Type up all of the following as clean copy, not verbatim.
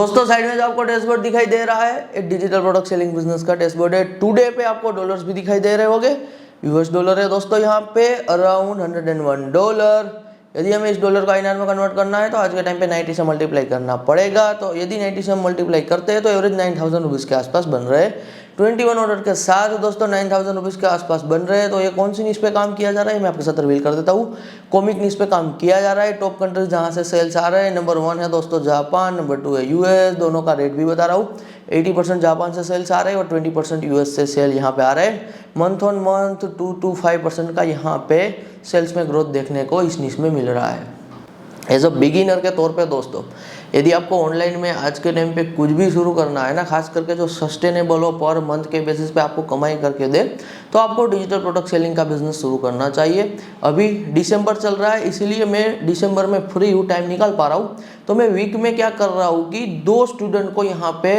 दोस्तों साइड में जो आपको डैशबोर्ड दिखाई दे रहा है एक डिजिटल प्रोडक्ट सेलिंग बिजनेस का डैशबोर्ड है। टुडे पे आपको डॉलर्स भी दिखाई दे रहे होंगे, यूएस डॉलर है दोस्तों यहाँ पे अराउंड $101। यदि हमें इस डॉलर को आईएनआर में कन्वर्ट करना है तो आज के टाइम पे 90 से मल्टीप्लाई करना पड़ेगा। तो यदि 90 से मल्टीप्लाई करते हैं तो एवरेज 9000 रुपीज़ के आसपास बन रहे हैं। 21 ऑर्डर के साथ दोस्तों 9000 रुपीज़ के आसपास बन रहे हैं। तो ये कौन सी नीश पे काम किया जा रहा है मैं आपके साथ रिवील कर देता हूँ। कॉमिक नीश पे काम किया जा रहा है। टॉप कंट्रीज जहाँ से सेल्स आ रहे हैं, नंबर 1 है दोस्तों जापान, नंबर 2 है यूएस। दोनों का रेट भी बता रहा हूँ। 80% जापान से सेल्स आ रहे हैं और 20% यूएस से सेल यहाँ पे आ रहे हैं। मंथ ऑन मंथ 2 to 5% का यहाँ पे सेल्स में ग्रोथ देखने को इस नीश में मिल रहा है। एज अ बिगिनर के तौर पे दोस्तों, यदि आपको ऑनलाइन में आज के टाइम पे कुछ भी शुरू करना है ना, खास करके जो सस्टेनेबल हो, पर मंथ के बेसिस पे आपको कमाई करके दे, तो आपको डिजिटल प्रोडक्ट सेलिंग का बिजनेस शुरू करना चाहिए। अभी दिसंबर चल रहा है, इसीलिए मैं दिसंबर में फ्री हूँ, टाइम निकाल पा रहा हूँ। तो मैं वीक में क्या कर रहा हूँ कि 2 स्टूडेंट को यहाँ पे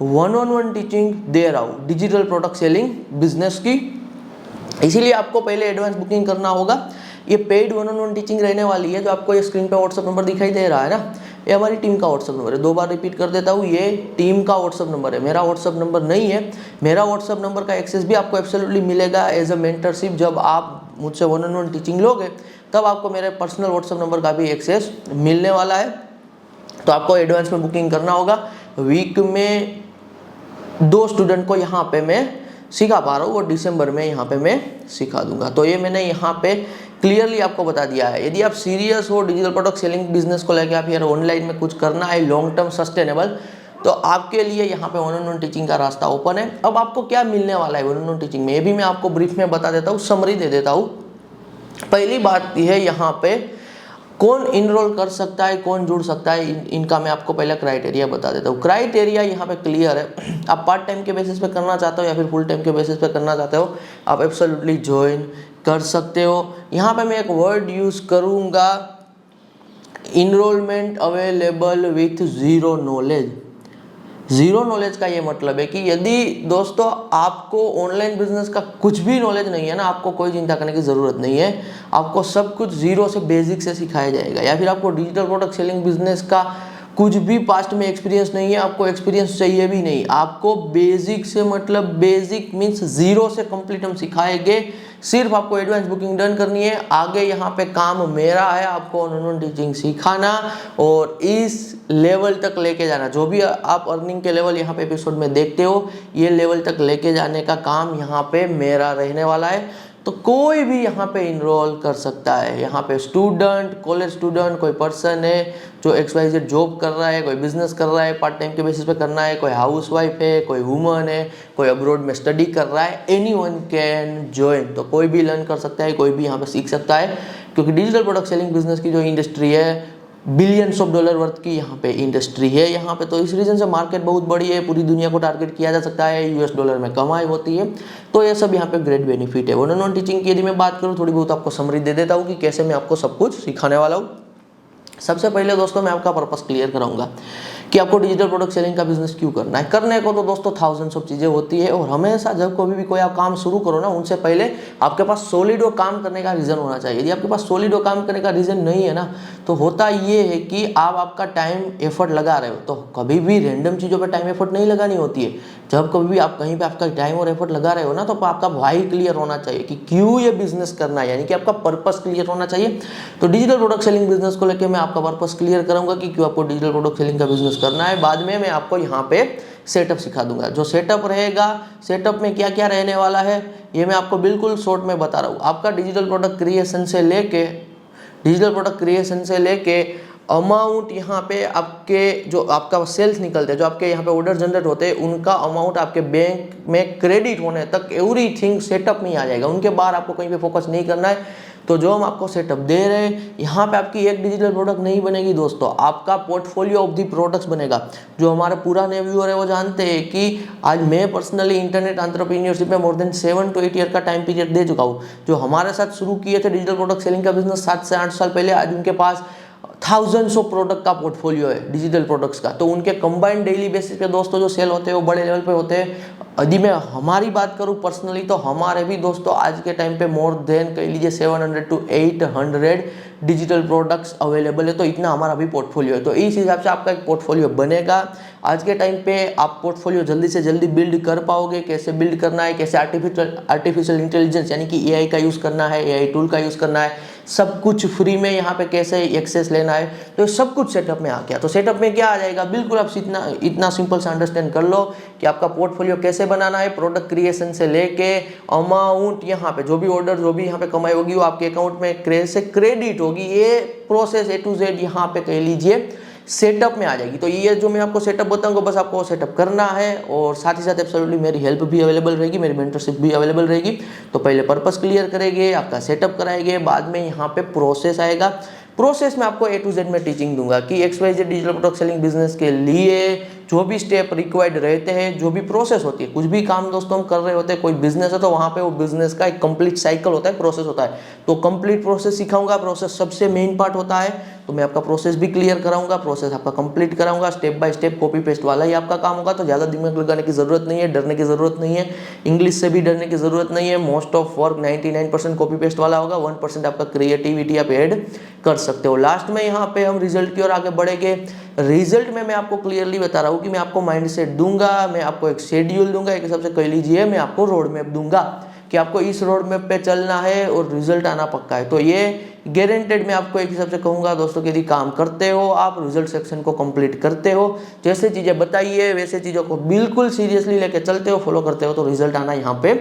1-on-1 टीचिंग दे रहा हूँ डिजिटल प्रोडक्ट सेलिंग बिजनेस की। इसीलिए आपको पहले एडवांस बुकिंग करना होगा। ये पेड 1-on-1 टीचिंग रहने वाली है। जो आपको ये स्क्रीन पे व्हाट्सअप नंबर दिखाई दे रहा है ना, ये हमारी टीम का व्हाट्सअप नंबर है। 2 बार रिपीट कर देता हूँ, ये टीम का व्हाट्सअप नंबर है, मेरा व्हाट्सअप नंबर नहीं है। मेरा व्हाट्सअप नंबर का एक्सेस भी आपको एब्सोल्युटली मिलेगा एज अ मेंटरशिप। जब आप मुझसे 1-on-1 टीचिंग लोगे तब आपको मेरे पर्सनल व्हाट्सअप नंबर का भी एक्सेस मिलने वाला है। तो आपको एडवांस में बुकिंग करना होगा। वीक में 2 स्टूडेंट को यहाँ पे मैं सिखा पा रहा हूँ और दिसंबर में यहाँ पे मैं सिखा दूंगा। तो ये मैंने यहाँ पे क्लियरली आपको बता दिया है। यदि आप सीरियस हो डिजिटल प्रोडक्ट सेलिंग बिजनेस को लेकर, आप यार ऑनलाइन में कुछ करना है लॉन्ग टर्म सस्टेनेबल, तो आपके लिए यहाँ पे 1-on-1 टीचिंग का रास्ता ओपन है। अब आपको क्या मिलने वाला है 1-on-1 टीचिंग में, ये भी मैं आपको ब्रीफ में बता देता हूँ, समरी दे देता हूँ। पहली बात यह है यहाँ पे कौन इनरोल कर सकता है, कौन जुड़ सकता है, इनका मैं आपको पहले क्राइटेरिया बता देता हूँ। क्राइटेरिया यहाँ पे क्लियर है। आप पार्ट टाइम के बेसिस पे करना चाहते हो या फिर फुल टाइम के बेसिस पे करना चाहते हो, आप एब्सोल्युटली ज्वाइन कर सकते हो। यहाँ पे मैं एक वर्ड यूज करूँगा, enrolment available with zero knowledge. Zero knowledge का ये मतलब है कि यदि दोस्तों आपको ऑनलाइन बिजनेस का कुछ भी नॉलेज नहीं है ना, आपको कोई चिंता करने की ज़रूरत नहीं है। आपको सब कुछ जीरो से, बेसिक से सिखाया जाएगा। या फिर आपको डिजिटल प्रोडक्ट सेलिंग बिजनेस का कुछ भी पास्ट में एक्सपीरियंस नहीं है, आपको एक्सपीरियंस चाहिए भी नहीं, आपको बेसिक से, मतलब बेसिक मीन्स जीरो से कंप्लीट हम सिखाएंगे। सिर्फ आपको एडवांस बुकिंग डन करनी है। आगे यहाँ पे काम मेरा है, आपको 1-on-1 टीचिंग सिखाना और इस लेवल तक लेके जाना। जो भी आप अर्निंग के लेवल यहाँ पे एपिसोड में देखते हो, ये लेवल तक लेके जाने का काम यहाँ पे मेरा रहने वाला है। तो कोई भी यहाँ पे इनरोल कर सकता है। यहाँ पे स्टूडेंट, कॉलेज स्टूडेंट, कोई पर्सन है जो XYZ जॉब कर रहा है, कोई बिजनेस कर रहा है, पार्ट टाइम के बेसिस पे करना है, कोई हाउसवाइफ है, कोई वुमन है, कोई अब्रॉड में स्टडी कर रहा है, एनीवन कैन ज्वाइन। तो कोई भी लर्न कर सकता है, कोई भी यहाँ पे सीख सकता है। क्योंकि डिजिटल प्रोडक्ट सेलिंग बिजनेस की जो इंडस्ट्री है, बिलियंस ऑफ डॉलर वर्थ की यहाँ पे इंडस्ट्री है यहाँ पे। तो इस रीजन से मार्केट बहुत बड़ी है, पूरी दुनिया को टारगेट किया जा सकता है, यूएस डॉलर में कमाई होती है। तो ये सब यहाँ पे ग्रेट बेनिफिट है। 1-on-1 टीचिंग की यदि मैं बात करूँ, थोड़ी बहुत आपको समरी दे देता हूँ कि कैसे मैं आपको सब कुछ सिखाने वाला हूँ। सबसे पहले दोस्तों मैं आपका पर्पस क्लियर कराऊंगा कि आपको डिजिटल प्रोडक्ट सेलिंग का बिजनेस क्यों करना है। करने को तो दोस्तों थाउजेंड्स ऑफ चीज़ें होती है, और हमेशा जब कभी भी कोई आप काम शुरू करो ना, उनसे पहले आपके पास सॉलिड वो काम करने का रीज़न होना चाहिए। यदि आपके पास सॉलिड वो काम करने का रीज़न नहीं है ना, तो होता ये है कि आप आपका टाइम एफर्ट लगा रहे हो। तो कभी भी रैंडम चीज़ों पर टाइम एफर्ट नहीं लगानी होती है। जब कभी भी आप कहीं पे आपका टाइम और एफर्ट लगा रहे हो ना, तो आपका वाई क्लियर होना चाहिए कि क्यों ये बिजनेस करना है, यानी कि आपका पर्पस क्लियर होना चाहिए। तो डिजिटल प्रोडक्ट सेलिंग बिजनेस को लेकर मैं आपका पर्पस क्लियर करूंगा कि क्यों आपको डिजिटल प्रोडक्ट सेलिंग का बिजनेस करना है। बाद में मैं आपको यहाँ पे सेटअप सिखा दूंगा। जो सेटअप रहेगा, सेटअप में क्या क्या रहने वाला है, ये मैं आपको बिल्कुल शॉर्ट में बता रहा हूँ। आपका डिजिटल प्रोडक्ट क्रिएशन से लेके अमाउंट यहाँ पे आपके जो आपका सेल्स निकलते हैं, जो आपके यहाँ पे ऑर्डर जनरेट होते हैं, उनका अमाउंट आपके बैंक में क्रेडिट होने तक एवरीथिंग सेटअप में आ जाएगा। उनके बाद आपको कहीं पे फोकस नहीं करना है। तो जो हम आपको सेटअप दे रहे हैं, यहाँ पे आपकी एक डिजिटल प्रोडक्ट नहीं बनेगी दोस्तों, आपका पोर्टफोलियो ऑफ दी प्रोडक्ट्स बनेगा। जो हमारे पुराने व्यूअर है वो जानते हैं कि आज मैं पर्सनली इंटरनेट एंटरप्रेन्योरशिप में मोर देन 7 to 8 ईयर का टाइम पीरियड दे चुका हूँ। जो हमारे साथ शुरू किए थे डिजिटल प्रोडक्ट सेलिंग का बिजनेस 7 से 8 साल पहले, आज उनके पास थाउजेंड्स ऑफ प्रोडक्ट का पोर्टफोलियो है डिजिटल प्रोडक्ट्स का। तो उनके कंबाइंड डेली बेसिस पे दोस्तों जो सेल होते हैं वो बड़े लेवल पे होते हैं। यदि मैं हमारी बात करूं पर्सनली तो हमारे भी दोस्तों आज के टाइम पे मोर देन कह लीजिए 700 to 800 डिजिटल प्रोडक्ट्स अवेलेबल है। तो इतना हमारा भी पोर्टफोलियो है। तो इस हिसाब से आपका एक पोर्टफोलियो बनेगा। आज के टाइम पे आप पोर्टफोलियो जल्दी से जल्दी बिल्ड कर पाओगे। कैसे बिल्ड करना है, कैसे आर्टिफिशियल इंटेलिजेंस यानी कि एआई का यूज़ करना है, एआई टूल का यूज़ करना है, सब कुछ फ्री में यहाँ पे कैसे एक्सेस लेना है, तो सब कुछ सेटअप में आ गया। तो सेटअप में क्या आ जाएगा, बिल्कुल आप इतना सिंपल से अंडरस्टैंड कर लो कि आपका पोर्टफोलियो कैसे बनाना है। प्रोडक्ट क्रिएशन से लेके अमाउंट, यहाँ पे जो भी ऑर्डर, जो भी यहाँ पे कमाई होगी वो आपके अकाउंट में कैसे क्रेडिट होगी, ये प्रोसेस A to Z यहाँ पे कह लीजिए सेटअप में आ जाएगी। तो ये जो मैं आपको सेटअप बताऊंगा बस आपको सेटअप करना है। और साथ ही साथ एब्सोल्युटली मेरी हेल्प भी अवेलेबल रहेगी, मेरी मेंटरशिप भी अवेलेबल रहेगी। तो पहले पर्पस क्लियर करेंगे, आपका सेटअप कराएंगे, बाद में यहाँ पे प्रोसेस आएगा। प्रोसेस में आपको A to Z में टीचिंग दूंगा कि XYZ digital product selling business के लिए जो भी स्टेप रिक्वायर्ड रहते हैं, जो भी प्रोसेस होती है, कुछ भी काम दोस्तों हम कर रहे होते हैं, कोई बिजनेस है तो वहाँ पे वो बिजनेस का एक कंप्लीट साइकिल होता है, प्रोसेस होता है। तो कंप्लीट प्रोसेस सिखाऊंगा। प्रोसेस सबसे मेन पार्ट होता है, तो मैं आपका प्रोसेस भी क्लियर कराऊंगा, प्रोसेस आपका कंप्लीट कराऊंगा। Step by step copy paste वाला ही आपका काम होगा। तो ज़्यादा दिमाग लगाने की जरूरत नहीं है, डरने की जरूरत नहीं है, इंग्लिश से भी डरने की जरूरत नहीं है। Most of work 99% copy paste वाला होगा, 1% आपका क्रिएटिविटी आप ऐड कर सकते हो। लास्ट में यहाँ पे हम रिजल्ट की ओर आगे बढ़ेंगे। रिजल्ट में मैं आपको क्लियरली बता रहा हूँ कि मैं आपको माइंडसेट दूंगा, मैं आपको एक शेड्यूल दूंगा, एक हिसाब से कह लीजिए मैं आपको रोड मैप दूंगा कि आपको इस रोड मैप पे चलना है और रिजल्ट आना पक्का है। तो ये गारंटेड मैं आपको एक हिसाब से कहूँगा दोस्तों कि यदि काम करते हो आप, रिजल्ट सेक्शन को कंप्लीट करते हो, जैसे चीज़ें बताइए वैसे चीज़ों को बिल्कुल सीरियसली लेके चलते हो, फॉलो करते हो, तो रिजल्ट आना यहाँ पे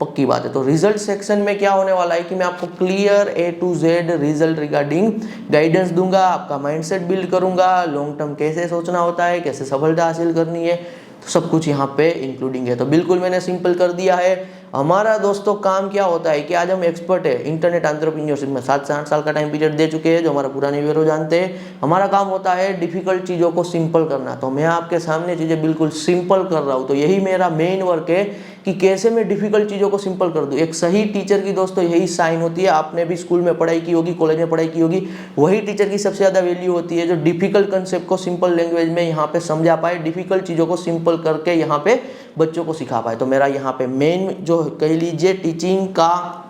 पक्की बात है। तो रिजल्ट सेक्शन में क्या होने वाला है कि मैं आपको clear A to Z result regarding guidance दूंगा, आपका माइंडसेट बिल्ड करूंगा, लॉन्ग टर्म कैसे सोचना होता है, कैसे सफलता हासिल करनी है, तो सब कुछ यहाँ पे इंक्लूडिंग है। तो बिल्कुल मैंने सिंपल कर दिया है। हमारा दोस्तों काम क्या होता है कि आज हम एक्सपर्ट है इंटरनेट एंटरप्रेन्योरशिप में, 7 से 8 साल का टाइम पीरियड दे चुके हैं, जो हमारा पुराने व्यूअर जानते हैं। हमारा काम होता है डिफिकल्ट चीज़ों को सिंपल करना। तो मैं आपके सामने चीज़ें बिल्कुल सिंपल कर रहा हूँ। तो यही मेरा मेन वर्क है कि कैसे मैं डिफिकल्ट चीज़ों को सिंपल कर दूँ। एक सही टीचर की दोस्तों यही साइन होती है। आपने भी स्कूल में पढ़ाई की होगी, कॉलेज में पढ़ाई की होगी, वही टीचर की सबसे ज़्यादा वैल्यू होती है जो डिफिकल्ट कंसेप्ट को सिंपल लैंग्वेज में यहाँ पे समझा पाए, डिफिकल्ट चीज़ों को सिंपल करके यहाँ पे बच्चों को सिखा पाए। तो मेरा यहाँ पे मेन जो कह लीजिए टीचिंग का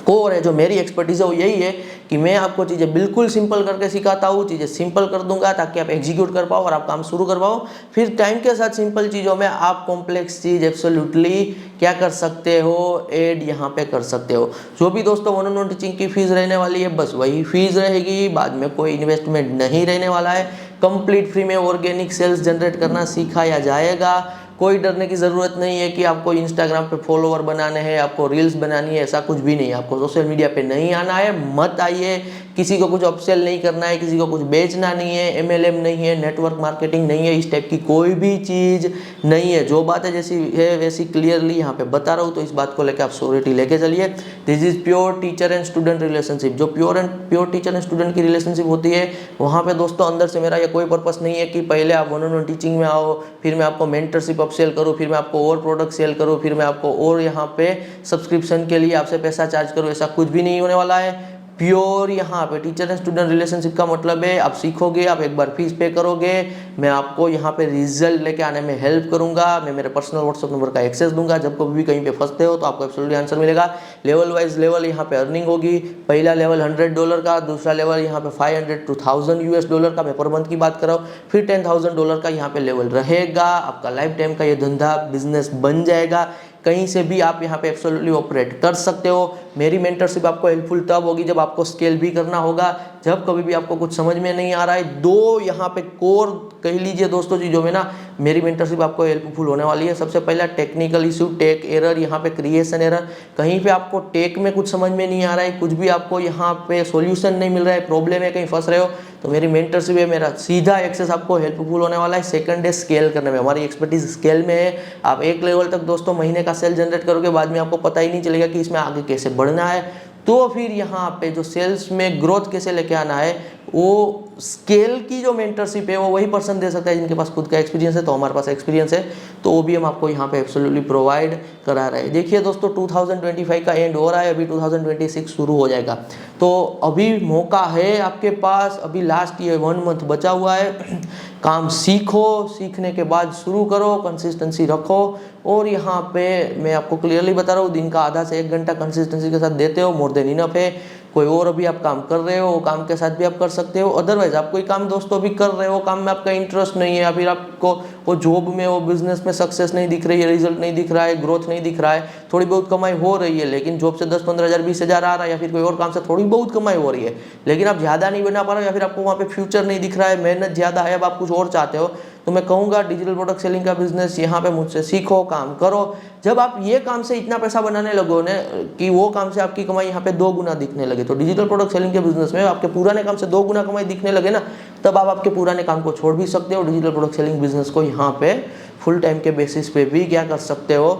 कोर है, जो मेरी एक्सपर्टीज है वो यही है कि मैं आपको चीज़ें बिल्कुल सिंपल करके सिखाता हूँ, चीज़ें सिंपल कर दूंगा ताकि आप एग्जीक्यूट कर पाओ और आप काम शुरू कर पाओ। फिर टाइम के साथ सिंपल चीज़ों में आप कॉम्प्लेक्स चीज़ एब्सोल्युटली क्या कर सकते हो, ऐड यहाँ पे कर सकते हो। जो भी दोस्तों 1-on-1 टीचिंग की फीस रहने वाली है बस वही फीस रहेगी, बाद में कोई इन्वेस्टमेंट नहीं रहने वाला है। कंप्लीट फ्री में ऑर्गेनिक सेल्स जनरेट करना सिखाया जाएगा। कोई डरने की ज़रूरत नहीं है कि आपको इंस्टाग्राम पे फॉलोवर बनाने हैं, आपको रील्स बनानी है, ऐसा कुछ भी नहीं है। आपको सोशल मीडिया पे नहीं आना है, मत आइए। किसी को कुछ अपसेल नहीं करना है, किसी को कुछ बेचना नहीं है, MLM नहीं है, नेटवर्क मार्केटिंग नहीं है, इस टाइप की कोई भी चीज़ नहीं है। जो बात है जैसी है वैसी क्लियरली यहाँ पे बता रहा हूँ। तो इस बात को लेकर आप श्योरिटी लेके चलिए। This is pure teacher and student relationship. जो प्योर टीचर एंड स्टूडेंट की रिलेशनशिप होती है वहाँ पे दोस्तों अंदर से मेरा ये कोई पर्पस नहीं है कि पहले आप 1-on-1 टीचिंग में आओ, फिर मैं आपको मेंटरशिप सेल करूँ, फिर मैं आपको और प्रोडक्ट सेल करूँ, फिर मैं आपको और यहाँ पे सब्सक्रिप्शन के लिए आपसे पैसा चार्ज करूँ। ऐसा कुछ भी नहीं होने वाला है। प्योर यहाँ पे टीचर एंड स्टूडेंट रिलेशनशिप का मतलब है आप सीखोगे, आप एक बार फीस पे करोगे, मैं आपको यहाँ पे रिजल्ट लेके आने में हेल्प करूंगा। मैं मेरे पर्सनल व्हाट्सएप नंबर का एक्सेस दूंगा। जब कभी भी कहीं पे फंसते हो तो आपको एब्सोल्युटली आंसर मिलेगा। लेवल वाइज लेवल यहाँ पे अर्निंग होगी। पहला लेवल $100 का, दूसरा लेवल यहाँ पे $500 to $1000 का, मैं पर मंथ की बात कर रहा हूँ। फिर $10,000 का यहाँ पे लेवल रहेगा। आपका लाइफ टाइम का ये धंधा बिजनेस बन जाएगा। कहीं से भी आप यहाँ पे एब्सोल्युटली ऑपरेट कर सकते हो। मेरी मेंटरशिप आपको हेल्पफुल तब होगी जब आपको स्केल भी करना होगा, जब कभी भी आपको कुछ समझ में नहीं आ रहा है। दो यहाँ पे कोर कह लीजिए दोस्तों चीज़ों में ना मेरी मेंटरशिप आपको हेल्पफुल होने वाली है। सबसे पहला टेक्निकल इशू, टेक एरर, यहाँ पे क्रिएशन एरर, कहीं पे आपको टेक में कुछ समझ में नहीं आ रहा है, कुछ भी आपको यहाँ पे सॉल्यूशन नहीं मिल रहा है, प्रॉब्लम है, कहीं फंस रहे हो, तो मेरी मेंटरशिप है, मेरा सीधा एक्सेस आपको हेल्पफुल होने वाला है। सेकंड है स्केल करने में, हमारी एक्सपर्टीज स्केल में है। आप एक लेवल तक दोस्तों महीने का सेल जनरेट करोगे, बाद में आपको पता ही नहीं चलेगा कि इसमें आगे कैसे बढ़ना है। तो फिर यहाँ पे जो सेल्स में ग्रोथ कैसे लेके आना है वो स्केल की जो मेंटरशिप है वो वही पर्सन दे सकता है जिनके पास खुद का एक्सपीरियंस है। तो हमारे पास एक्सपीरियंस है तो वो भी हम आपको यहाँ पे एब्सोल्युटली प्रोवाइड करा रहे हैं। देखिए दोस्तों 2025 का एंड हो रहा है, अभी 2026 शुरू हो जाएगा। तो अभी मौका है आपके पास, अभी लास्ट ये 1 मंथ बचा हुआ है। काम सीखो, सीखने के बाद शुरू करो, कंसिस्टेंसी रखो। और यहाँ पे मैं आपको क्लियरली बता रहा हूँ, दिन का आधा से 1 घंटा कंसिस्टेंसी के साथ देते हो, मोर देन इनफ है। कोई और अभी आप काम कर रहे हो, वो काम के साथ भी आप कर सकते हो। अदरवाइज आप कोई काम दोस्तों अभी कर रहे हो, काम में आपका इंटरेस्ट नहीं है, या फिर आपको वो जॉब में, वो बिजनेस में सक्सेस नहीं दिख रही है, रिजल्ट नहीं दिख रहा है, ग्रोथ नहीं दिख रहा है, थोड़ी बहुत कमाई हो रही है लेकिन जॉब से 10-15 हज़ार 20 हज़ार आ रहा है, या फिर कोई और काम से थोड़ी बहुत कमाई हो रही है लेकिन आप ज़्यादा नहीं बना पा रहे हो, या फिर आपको वहाँ पे फ्यूचर नहीं दिख रहा है, मेहनत ज़्यादा है, अब आप कुछ और चाहते हो, तो मैं कहूँगा डिजिटल प्रोडक्ट सेलिंग का बिजनेस यहाँ पे मुझसे सीखो, काम करो। जब आप ये काम से इतना पैसा बनाने लगो ना कि वो काम से आपकी कमाई यहाँ पे 2 गुना दिखने लगे, तो डिजिटल प्रोडक्ट सेलिंग के बिजनेस में आपके पुराने काम से 2 गुना कमाई दिखने लगे ना, तब आप आपके पुराने काम को छोड़ भी सकते हो, डिजिटल प्रोडक्ट सेलिंग बिजनेस को यहाँ पे फुल टाइम के बेसिस पे भी क्या कर सकते हो,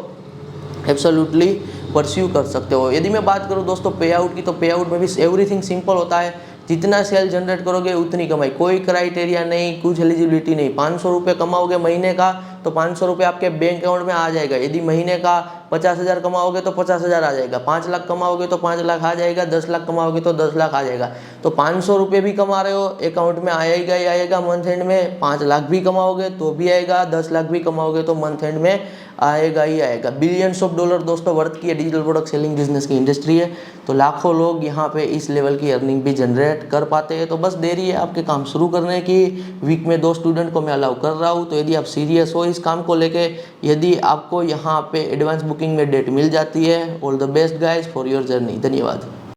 एब्सोल्युटली परस्यू कर सकते हो। यदि मैं बात करूँ दोस्तों पे आउट की, तो पे आउट में भी एवरीथिंग सिंपल होता है, जितना सेल जनरेट करोगे उतनी कमाई, कोई क्राइटेरिया नहीं, कुछ एलिजिबिलिटी नहीं। 500 रुपये कमाओगे महीने का तो 500 रुपये आपके बैंक अकाउंट में आ जाएगा। यदि महीने का 50 हज़ार कमाओगे तो 50 हज़ार आ जाएगा, 5 लाख कमाओगे तो 5 लाख आ जाएगा, 10 लाख कमाओगे तो 10 लाख आ जाएगा। तो 500 रुपये भी कमा रहे हो, अकाउंट में आएगा ही आएगा मंथ एंड में। 5 लाख भी कमाओगे तो भी आएगा, 10 लाख भी कमाओगे तो मंथ एंड में आएगा ही आएगा। बिलियंस ऑफ डॉलर दोस्तों वर्थ की डिजिटल प्रोडक्ट सेलिंग बिजनेस की इंडस्ट्री है, तो लाखों लोग यहाँ पे इस लेवल की अर्निंग भी जनरेट कर पाते हैं। तो बस देरी है आपके काम शुरू करने की। वीक में 2 स्टूडेंट को मैं अलाउ कर रहा हूँ, तो यदि आप सीरियस हो इस काम को लेके, यदि आपको यहाँ पे एडवांस बुकिंग में डेट मिल जाती है, all the best guys for your journey. धन्यवाद।